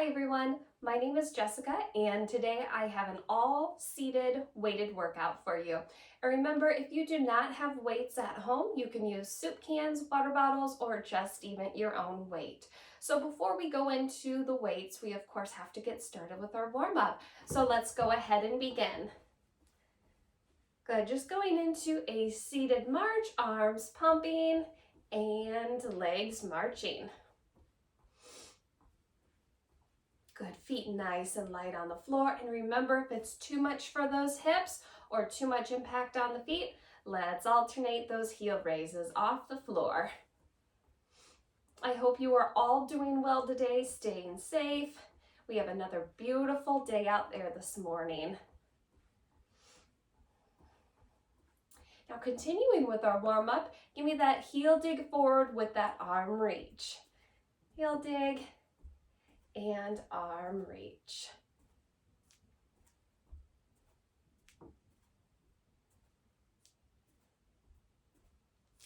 Hi everyone, my name is Jessica and today I have an all-seated weighted workout for you. And remember, if you do not have weights at home, you can use soup cans, water bottles, or just even your own weight. So before we go into the weights, we of course have to get started with our warm-up. So let's go ahead and begin. Good, just going into a seated march, arms pumping and legs marching. Good, feet nice and light on the floor. And remember, if it's too much for those hips or too much impact on the feet, let's alternate those heel raises off the floor. I hope you are all doing well today, staying safe. We have another beautiful day out there this morning. Now continuing with our warm-up, give me that heel dig forward with that arm reach. Heel dig and arm reach.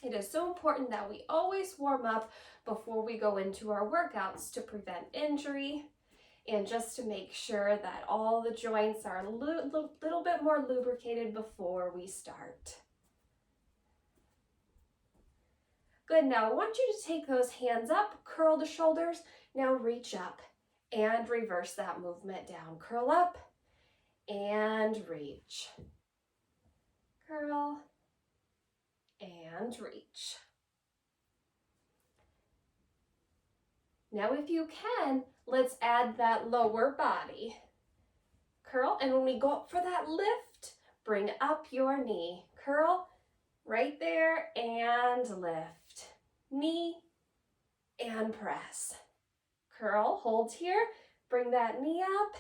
It is so important that we always warm up before we go into our workouts to prevent injury and just to make sure that all the joints are a little bit more lubricated before we start. Good, now I want you to take those hands up, curl the shoulders, now reach up and reverse that movement down. Curl up and reach. Curl and reach. Now if you can, let's add that lower body. Curl, and when we go up for that lift, bring up your knee. Curl right there and lift. Knee and press. Curl, hold here, bring that knee up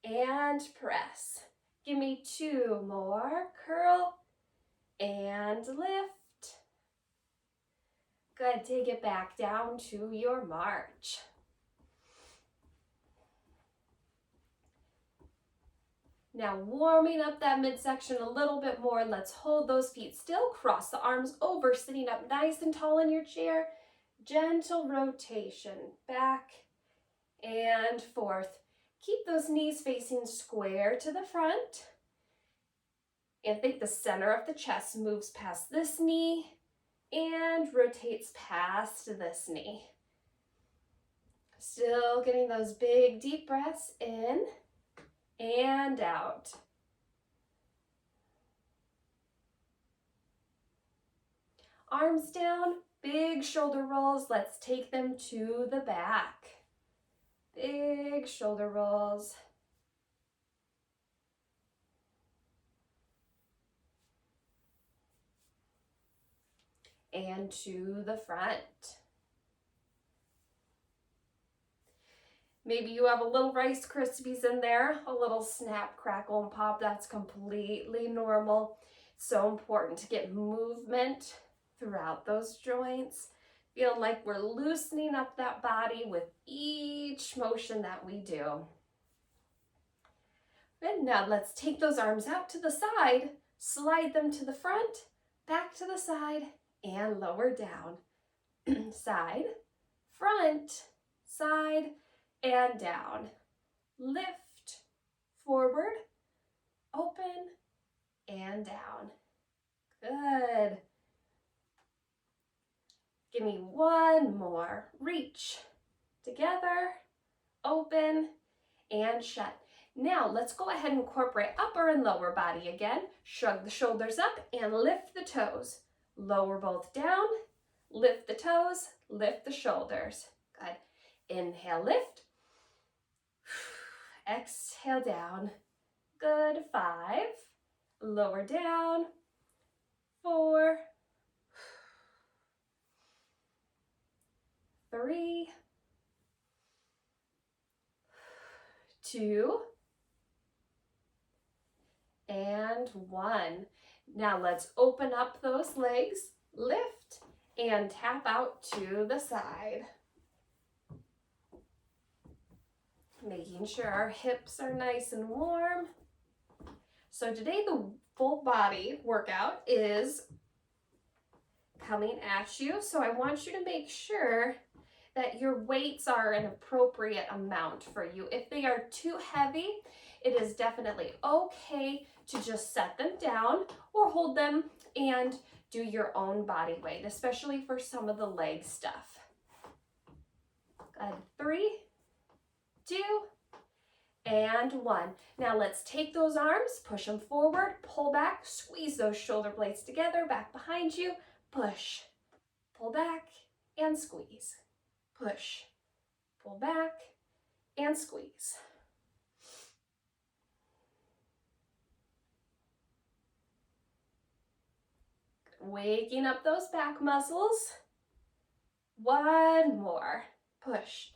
and press. Give me two more. Curl and lift. Good, take it back down to your march. Now warming up that midsection a little bit more, let's hold those feet still, cross the arms over, sitting up nice and tall in your chair. Gentle rotation, back and forth. Keep those knees facing square to the front. And think the center of the chest moves past this knee and rotates past this knee. Still getting those big deep breaths in and out. Arms down, big shoulder rolls. Let's take them to the back. Big shoulder rolls. And to the front. Maybe you have a little Rice Krispies in there, a little snap, crackle, and pop. That's completely normal. So important to get movement throughout those joints. Feel like we're loosening up that body with each motion that we do. Good, now let's take those arms out to the side, slide them to the front, back to the side, and lower down. Side, front, side, and down. Lift, forward, open, and down. Good. Give me one more. Reach, together, open, and shut. Now let's go ahead and incorporate upper and lower body again. Shrug the shoulders up and lift the toes. Lower both down, lift the toes, lift the shoulders. Good. Inhale, lift. Exhale, down. Good. 5. Lower down. 4. 3. 2. And 1. Now let's open up those legs, lift, and tap out to the side. Making sure our hips are nice and warm. So today the full body workout is coming at you. So I want you to make sure that your weights are an appropriate amount for you. If they are too heavy, it is definitely okay to just set them down or hold them and do your own body weight, especially for some of the leg stuff. Good. 3, 2, and 1. Now let's take those arms, push them forward, pull back, squeeze those shoulder blades together, back behind you, push, pull back, and squeeze. Push, pull back, and squeeze. Waking up those back muscles. 1 more. Push,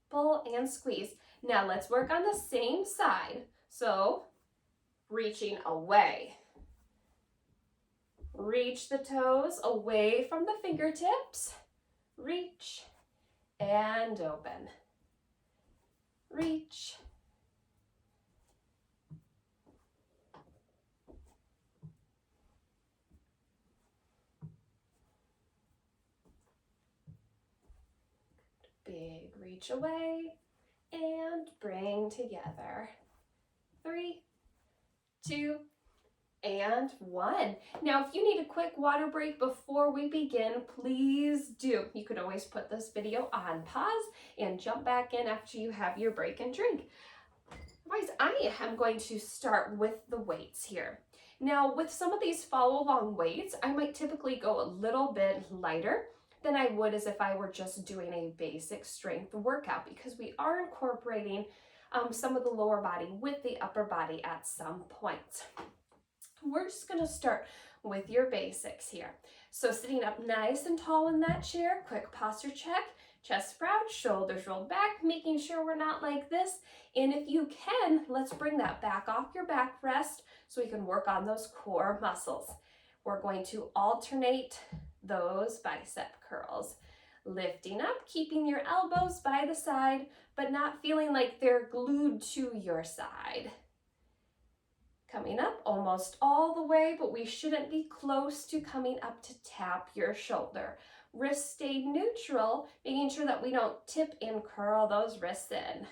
pull, and squeeze. Now let's work on the same side. So, reaching away. Reach the toes away from the fingertips. Reach and open. Reach. Big reach away and bring together. 3, 2, and 1. Now, if you need a quick water break before we begin, please do. You could always put this video on pause and jump back in after you have your break and drink. Otherwise, I am going to start with the weights here. Now, with some of these follow-along weights, I might typically go a little bit lighter than I would as if I were just doing a basic strength workout, because we are incorporating some of the lower body with the upper body at some point. We're just going to start with your basics here. So sitting up nice and tall in that chair, quick posture check, chest proud, shoulders rolled back, making sure we're not like this. And if you can, let's bring that back off your backrest so we can work on those core muscles. We're going to alternate those bicep curls. Lifting up, keeping your elbows by the side, but not feeling like they're glued to your side. Coming up almost all the way, but we shouldn't be close to coming up to tap your shoulder. Wrists stay neutral, making sure that we don't tip and curl those wrists in.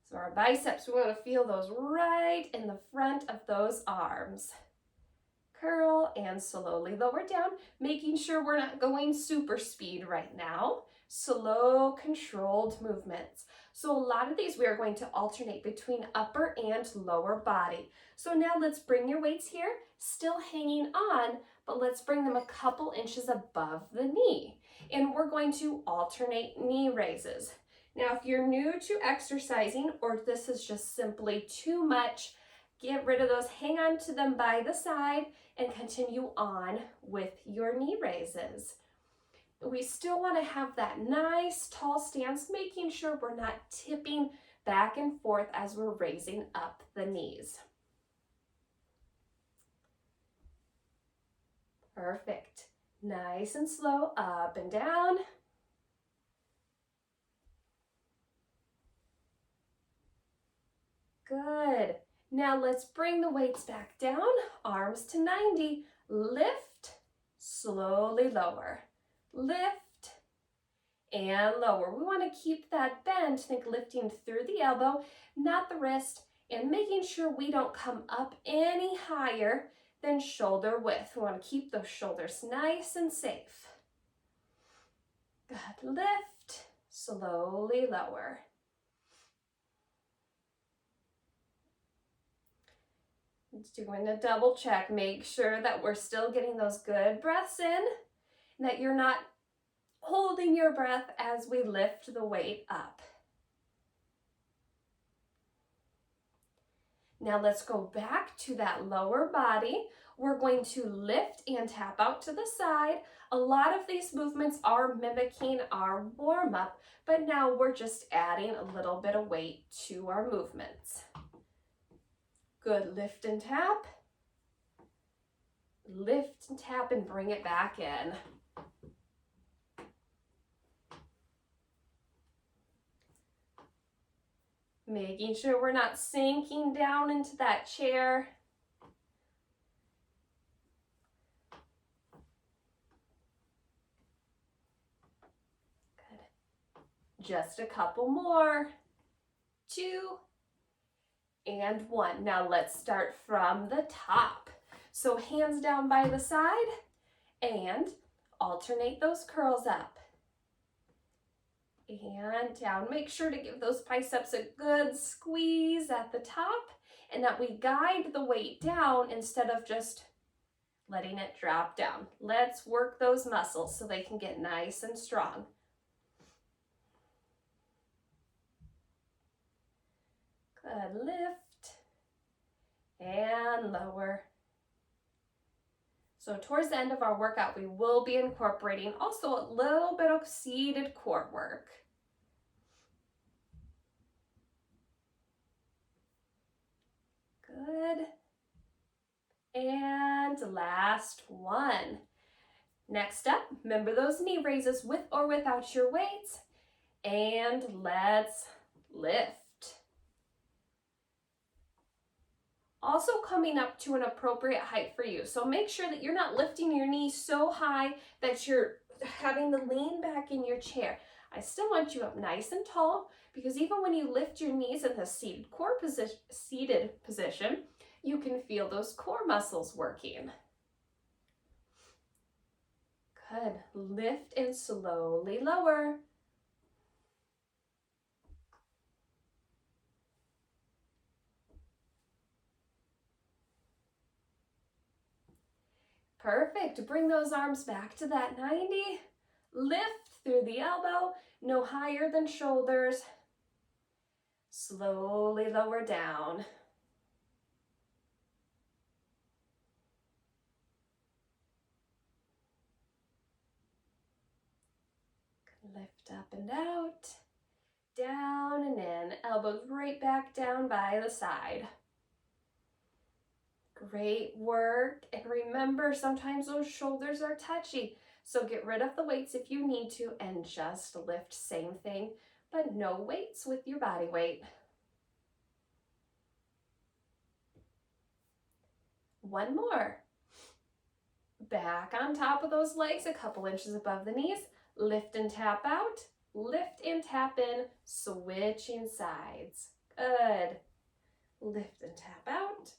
So our biceps, we want to feel those right in the front of those arms. Curl and slowly lower down, making sure we're not going super speed right now. Slow, controlled movements. So a lot of these we are going to alternate between upper and lower body. So now let's bring your weights here, still hanging on, but let's bring them a couple inches above the knee. And we're going to alternate knee raises. Now, if you're new to exercising, or this is just simply too much, get rid of those, hang on to them by the side, and continue on with your knee raises. We still want to have that nice tall stance, making sure we're not tipping back and forth as we're raising up the knees. Perfect. Nice and slow, up and down. Good. Now let's bring the weights back down, arms to 90, lift, slowly lower, lift, and lower. We want to keep that bend, think lifting through the elbow, not the wrist, and making sure we don't come up any higher than shoulder width. We want to keep those shoulders nice and safe. Good, lift, slowly lower. Doing a double check, make sure that we're still getting those good breaths in, and that you're not holding your breath as we lift the weight up. Now let's go back to that lower body. We're going to lift and tap out to the side. A lot of these movements are mimicking our warm-up, but now we're just adding a little bit of weight to our movements. Good, lift and tap. Lift and tap and bring it back in. Making sure we're not sinking down into that chair. Just a couple more. 2 and 1. Now let's start from the top. So hands down by the side and alternate those curls up. And down. Make sure to give those biceps a good squeeze at the top and that we guide the weight down instead of just letting it drop down. Let's work those muscles so they can get nice and strong. Good, lift and lower. So towards the end of our workout, we will be incorporating also a little bit of seated core work. Good. And last one. Next up, remember those knee raises with or without your weights. And let's lift. Also coming up to an appropriate height for you. So make sure that you're not lifting your knees so high that you're having to lean back in your chair. I still want you up nice and tall because even when you lift your knees in the seated position, you can feel those core muscles working. Good. Lift and slowly lower. Perfect. Bring those arms back to that 90. Lift through the elbow, no higher than shoulders. Slowly lower down. Lift up and out, down and in, elbows right back down by the side. Great work. And remember, sometimes those shoulders are touchy. So get rid of the weights if you need to and just lift. Same thing, but no weights with your body weight. One more. Back on top of those legs, a couple inches above the knees. Lift and tap out. Lift and tap in, switching sides. Good. Lift and tap out.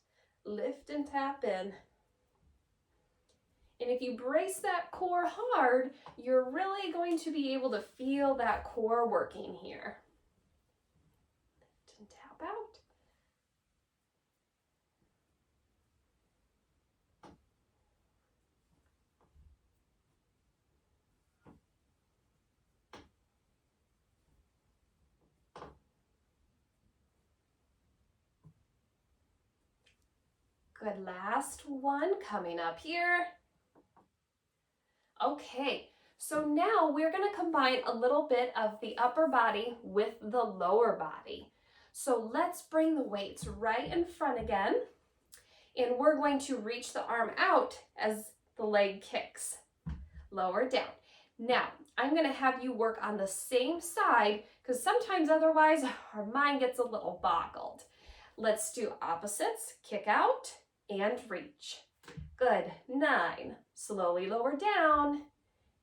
Lift and tap in. And if you brace that core hard, you're really going to be able to feel that core working here. Lift and tap out. Good, last one coming up here. Okay, so now we're gonna combine a little bit of the upper body with the lower body. So let's bring the weights right in front again, and we're going to reach the arm out as the leg kicks. Lower down. Now, I'm gonna have you work on the same side because sometimes otherwise our mind gets a little boggled. Let's do opposites, kick out, and reach. Good, 9, slowly lower down,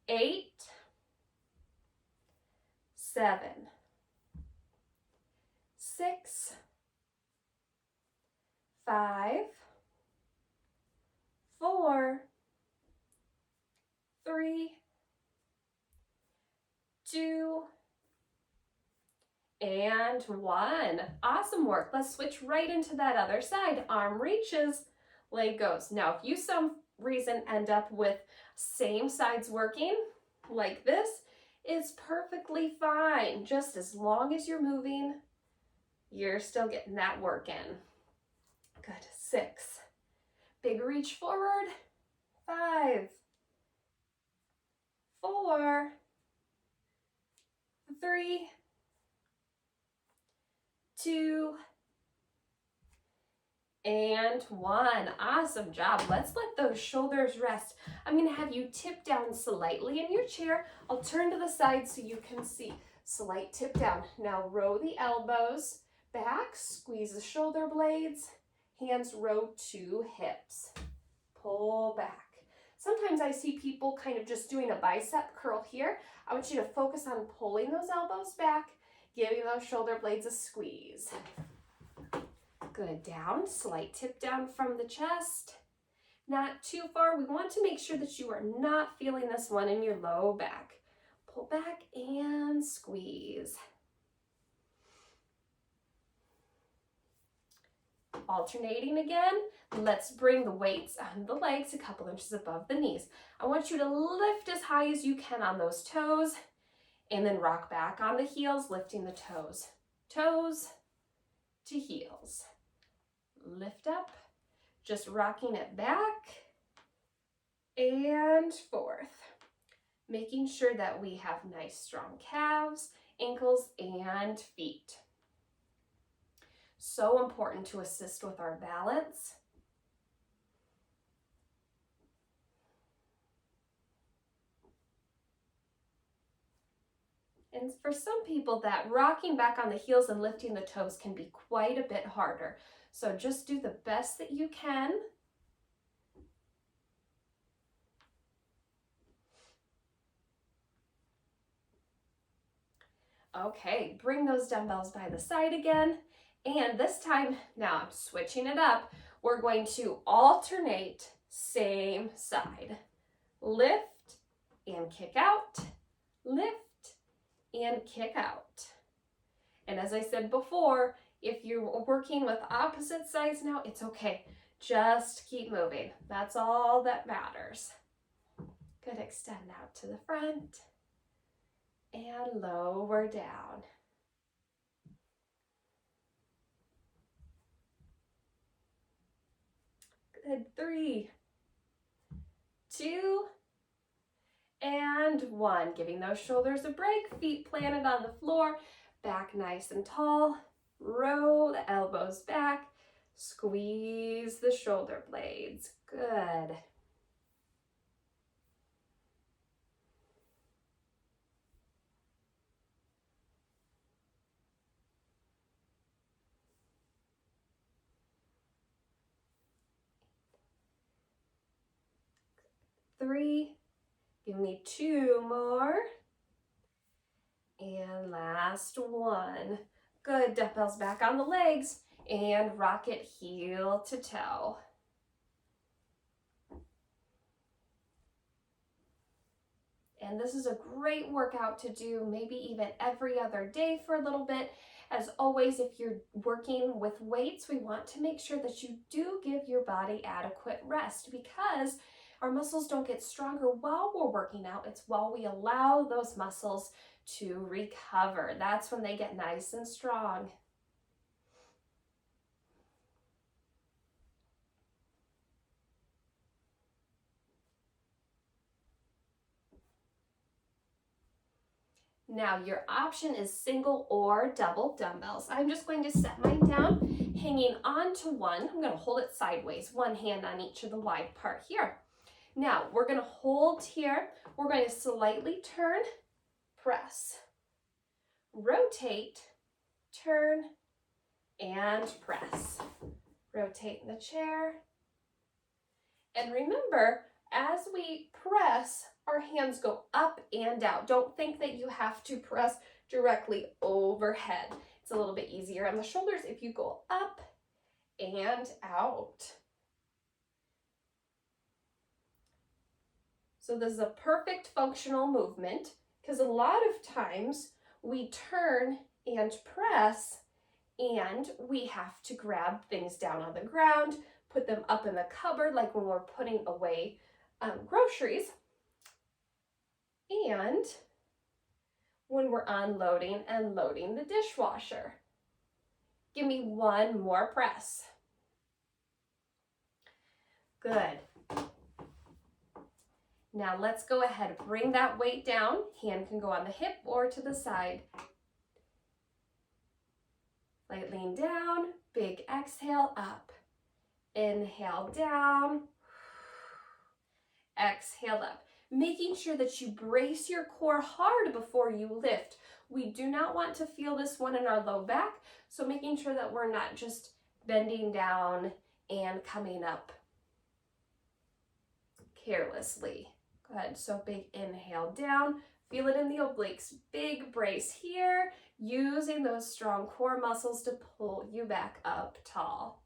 8, 7, 6, 5, 4, 3, 2, and 1. Awesome work. Let's switch right into that other side. Arm reaches, leg goes. Now, if you some reason end up with same sides working like this, it's perfectly fine. Just as long as you're moving, you're still getting that work in. Good. 6. Big reach forward. 5, 4, 3, 2, and 1. Awesome job. Let's let those shoulders rest. I'm going to have you tip down slightly in your chair. I'll turn to the side so you can see. Slight tip down. Now row the elbows back, squeeze the shoulder blades, hands row to hips. Pull back. Sometimes I see people kind of just doing a bicep curl here. I want you to focus on pulling those elbows back, giving those shoulder blades a squeeze. Good, down, slight tip down from the chest. Not too far. We want to make sure that you are not feeling this one in your low back. Pull back and squeeze. Alternating again, let's bring the weights on the legs a couple inches above the knees. I want you to lift as high as you can on those toes and then rock back on the heels, lifting the toes. Toes to heels. Lift up, just rocking it back and forth. Making sure that we have nice strong calves, ankles, and feet. So important to assist with our balance. And for some people, that rocking back on the heels and lifting the toes can be quite a bit harder. So just do the best that you can. Okay, bring those dumbbells by the side again. And this time, now I'm switching it up. We're going to alternate same side. Lift and kick out. Lift and kick out. And as I said before, if you're working with opposite sides now, it's okay. Just keep moving. That's all that matters. Good, extend out to the front and lower down. Good, 3, 2, and 1. Giving those shoulders a break, feet planted on the floor, back nice and tall. Roll the elbows back, squeeze the shoulder blades. Good. Three, give me 2 more. And last one. Good, dumbbells back on the legs and rock it heel to toe. And this is a great workout to do maybe even every other day for a little bit. As always, if you're working with weights, we want to make sure that you do give your body adequate rest, because our muscles don't get stronger while we're working out. It's while we allow those muscles to recover. That's when they get nice and strong. Now your option is single or double dumbbells. I'm just going to set mine down, hanging onto one. I'm going to hold it sideways, one hand on each of the wide part here. Now we're going to hold here. We're going to slightly turn, press, rotate, turn, and press. Rotate in the chair. And remember, as we press, our hands go up and out. Don't think that you have to press directly overhead. It's a little bit easier on the shoulders if you go up and out. So this is a perfect functional movement, because a lot of times we turn and press and we have to grab things down on the ground, put them up in the cupboard, like when we're putting away groceries, and when we're unloading and loading the dishwasher. Give me one more press. Good. Now let's go ahead, bring that weight down. Hand can go on the hip or to the side. Light lean down, big exhale, up. Inhale down, exhale up. Making sure that you brace your core hard before you lift. We do not want to feel this one in our low back, so making sure that we're not just bending down and coming up. carelessly. Good, so big inhale down, feel it in the obliques, big brace here, using those strong core muscles to pull you back up tall.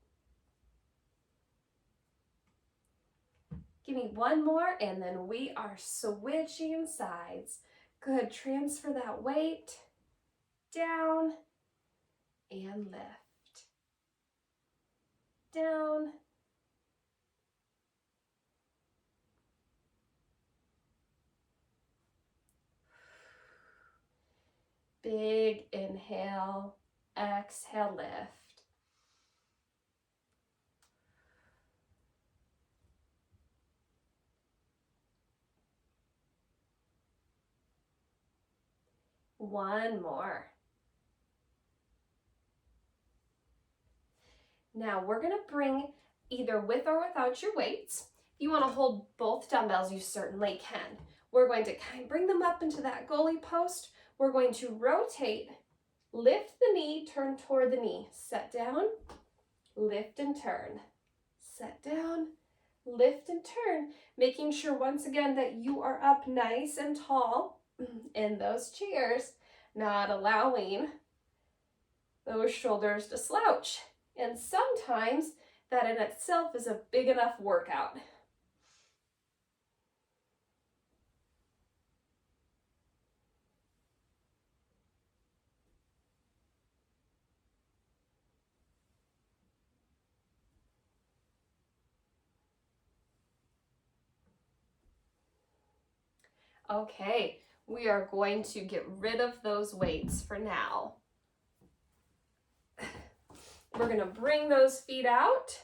Give me one more and then we are switching sides. Good, transfer that weight down and lift. Down. Big inhale, exhale, lift. One more. Now we're gonna bring either with or without your weights. If you wanna hold both dumbbells, you certainly can. We're going to kind of bring them up into that goalie post. We're going to rotate, lift the knee, turn toward the knee. Set down, lift and turn. Set down, lift and turn. Making sure once again that you are up nice and tall in those chairs, not allowing those shoulders to slouch. And sometimes that in itself is a big enough workout. Okay, we are going to get rid of those weights for now. We're gonna bring those feet out,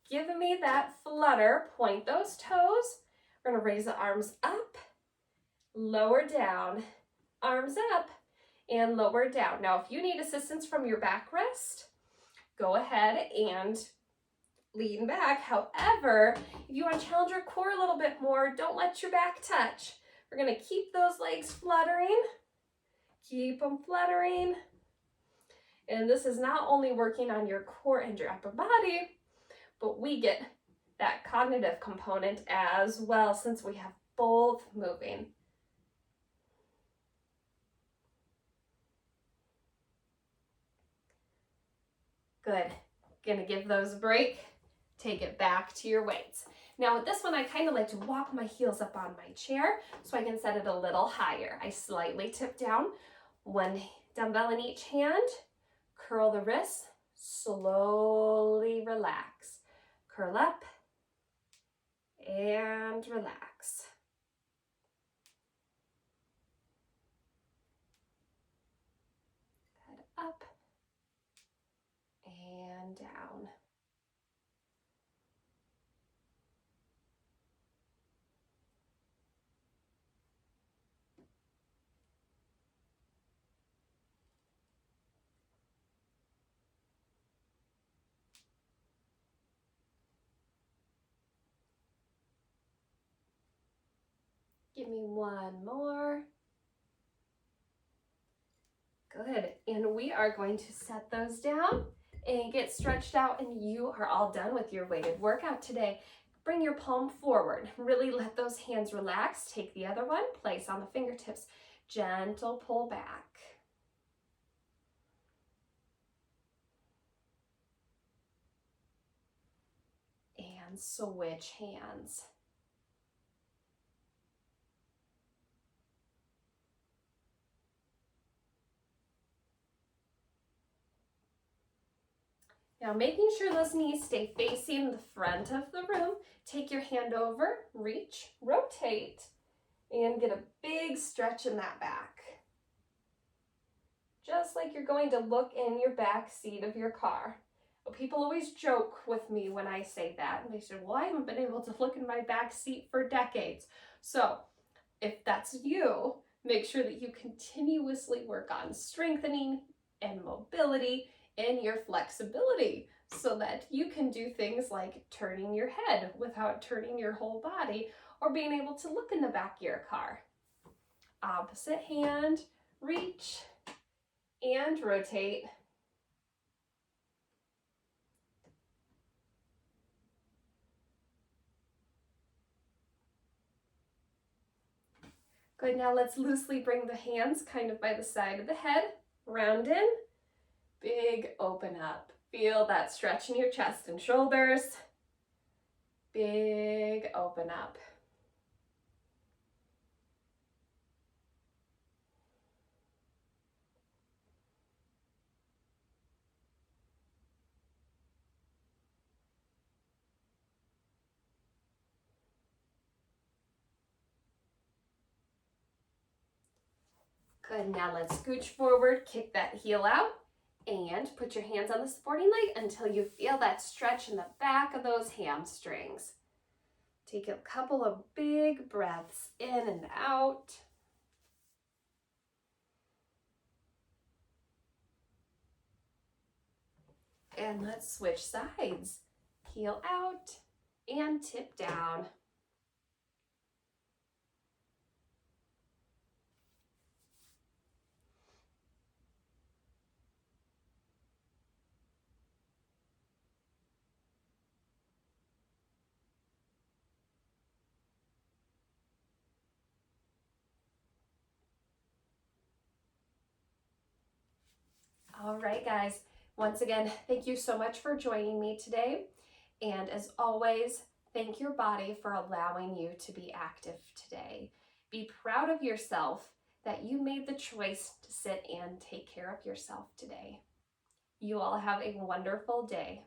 give me that flutter, point those toes. We're gonna raise the arms up, lower down, arms up, and lower down. Now, if you need assistance from your backrest, go ahead and lean back. However, if you want to challenge your core a little bit more, don't let your back touch. We're gonna keep those legs fluttering, keep them fluttering. And this is not only working on your core and your upper body, but we get that cognitive component as well since we have both moving. Good. Gonna give those a break. Take it back to your weights. Now with this one, I kind of like to walk my heels up on my chair so I can set it a little higher. I slightly tip down, one dumbbell in each hand, curl the wrists, slowly relax. Curl up and relax. Head up and down. Give me one more. Good, and we are going to set those down and get stretched out, and you are all done with your weighted workout today. Bring your palm forward, really let those hands relax. Take the other one, place on the fingertips, gentle pull back. And switch hands. Now making sure those knees stay facing the front of the room, take your hand over, reach, rotate, and get a big stretch in that back. Just like you're going to look in your back seat of your car. People always joke with me when I say that, and they say, well, I haven't been able to look in my back seat for decades. So if that's you, make sure that you continuously work on strengthening and mobility and your flexibility so that you can do things like turning your head without turning your whole body or being able to look in the back of your car. Opposite hand, reach and rotate. Good, now let's loosely bring the hands kind of by the side of the head, round in, big open up. Feel that stretch in your chest and shoulders. Big open up. Good, now let's scooch forward, kick that heel out, and put your hands on the supporting leg until you feel that stretch in the back of those hamstrings. Take a couple of big breaths in and out. And let's switch sides. Heel out and tip down. All right, guys. Once again, thank you so much for joining me today. And as always, thank your body for allowing you to be active today. Be proud of yourself that you made the choice to sit and take care of yourself today. You all have a wonderful day.